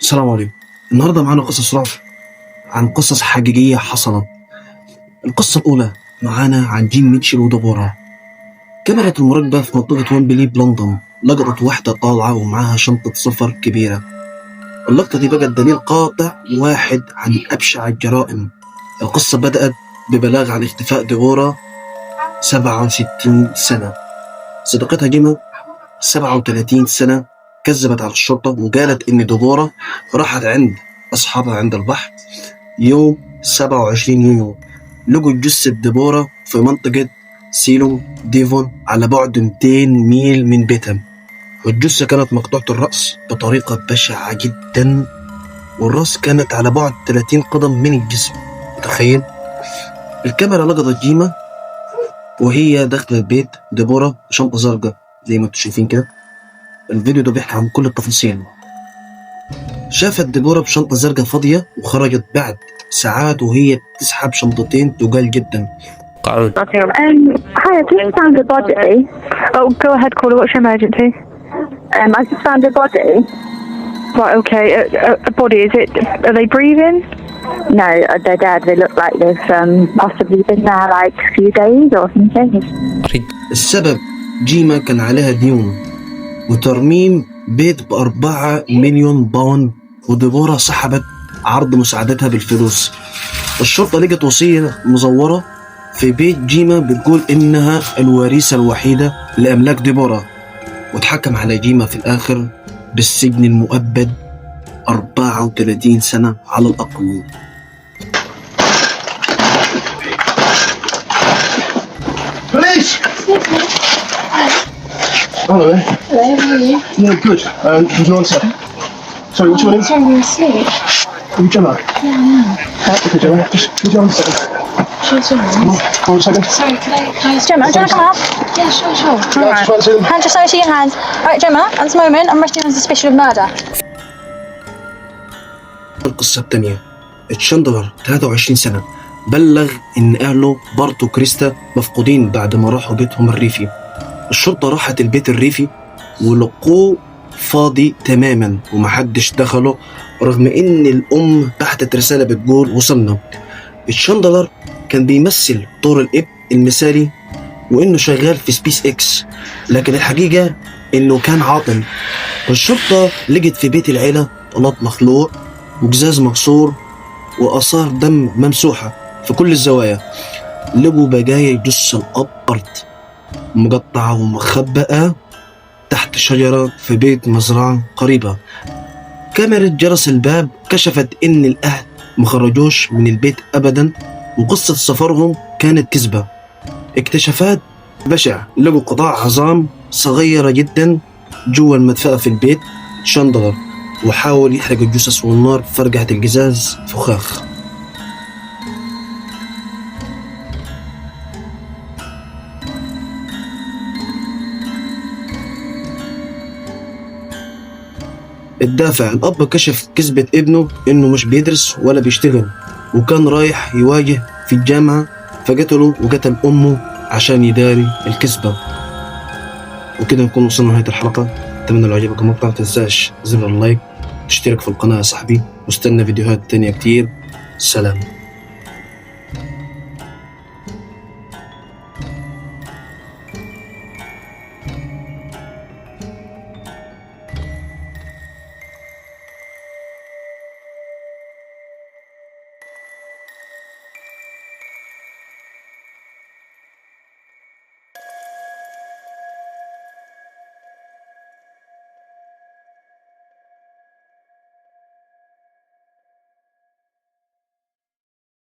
السلام عليكم. النهارده معانا قصص رعب عن قصص حقيقية حصلت. القصة الأولى معانا عن جيم ميتشل ودبورة. كاميرا المراقبة في منطقة ويمبلي بلندن لقطت واحدة طالعة ومعاها شنطة سفر كبيرة. اللقطة دي بقت دليل قاطع واحد عن أبشع الجرائم. القصة بدأت ببلاغ عن اختفاء دبورة 67 سنة. صديقتها جيما 37 سنة كذبت على الشرطة وقالت إن دبورة راحت عند أصحابها عند البحر يوم 27 يونيو. لقوا جثة دبورة في منطقة سيلو ديفون على بعد 200 ميل من بيتهم، والجثة كانت مقطوعة الرأس بطريقة بشعة جدا، والرأس كانت على بعد 30 قدم من الجسم. تخيل. الكاميرا لقطت جيما وهي داخلة البيت دبورة بشنطة زرقاء زي ما انتم شايفين كده. الفيديو ده بيحكي عن كل التفاصيل. شافت دبورة بشنطة زرقاء فاضية وخرجت بعد ساعات وهي تسحب شنطتين تقال جدا. Hi, I just found a body. Oh, go ahead, caller. What's your emergency? I just found a body. Right, okay. A body, is it? Are they breathing? No, they're dead. They look like they've possibly been there like a few days or something. السبب جيما كان عليها ديون وترميم بيت ب4 مليون باوند، ودبورة سحبت عرض مساعدتها بالفلوس. الشرطة لقت وصية مزورة في بيت جيما بتقول إنها الوريثة الوحيدة لأملاك دبورة، وتحكم على جيما في الآخر بالسجن المؤبد 34 سنة على الأقل. Police! Hello there. Hello, how are you? Yeah, good. Would you answer? Sorry, what's your name? Sorry, you're asleep. Are you Gemma? Yeah, I am. Okay, Gemma, just would you answer? Sure, sorry. Hold on a second. Sorry, can I Gemma, do you want to come up? Yeah, sure. Yeah, just answer them. Hand just over to your hands. Alright, Gemma, at this moment, I'm arresting you on suspicion of murder. القصة الثانية. تشاندلر 23 سنة بلغ إن أهله بارت وكريستا مفقودين بعد ما راحوا بيتهم الريفي. الشرطة راحت البيت الريفي ولقوه فاضي تماما ومحدش دخله، رغم إن الأم بعتت رسالة بتقول وصلنا. تشاندلر كان بيمثل دور الأب المثالي وإنه شغال في سبيس إكس، لكن الحقيقة إنه كان عاطل. الشرطة لقت في بيت العيلة طلات مخلوع وجزاز مكسور وآثار دم ممسوحة في كل الزوايا. لقوا بقايا جثة الأب بارت مقطعة ومخبأة تحت شجرة في بيت مزرعة قريبة. كاميرا جرس الباب كشفت إن الأهل مخرجوش من البيت أبدا، وقصة سفرهم كانت كذبة. اكتشافات بشع، لقوا قطاع عظام صغيرة جدا جوا المدفأة في البيت. تشاندلر وحاول يحرق الجثث والنار فرقعت الجزاز فخاخ. الدافع، الأب كشف كذبة ابنه إنه مش بيدرس ولا بيشتغل وكان رايح يواجه في الجامعة، فقتله وقتل أمه عشان يداري الكذبة. وكده نكون وصلنا لنهاية الحلقة. أتمنى لو عجبكم المقطع ما تنساش زر اللايك، تشترك في القناة يا صاحبي، واستنى فيديوهات تانية كتير. سلام.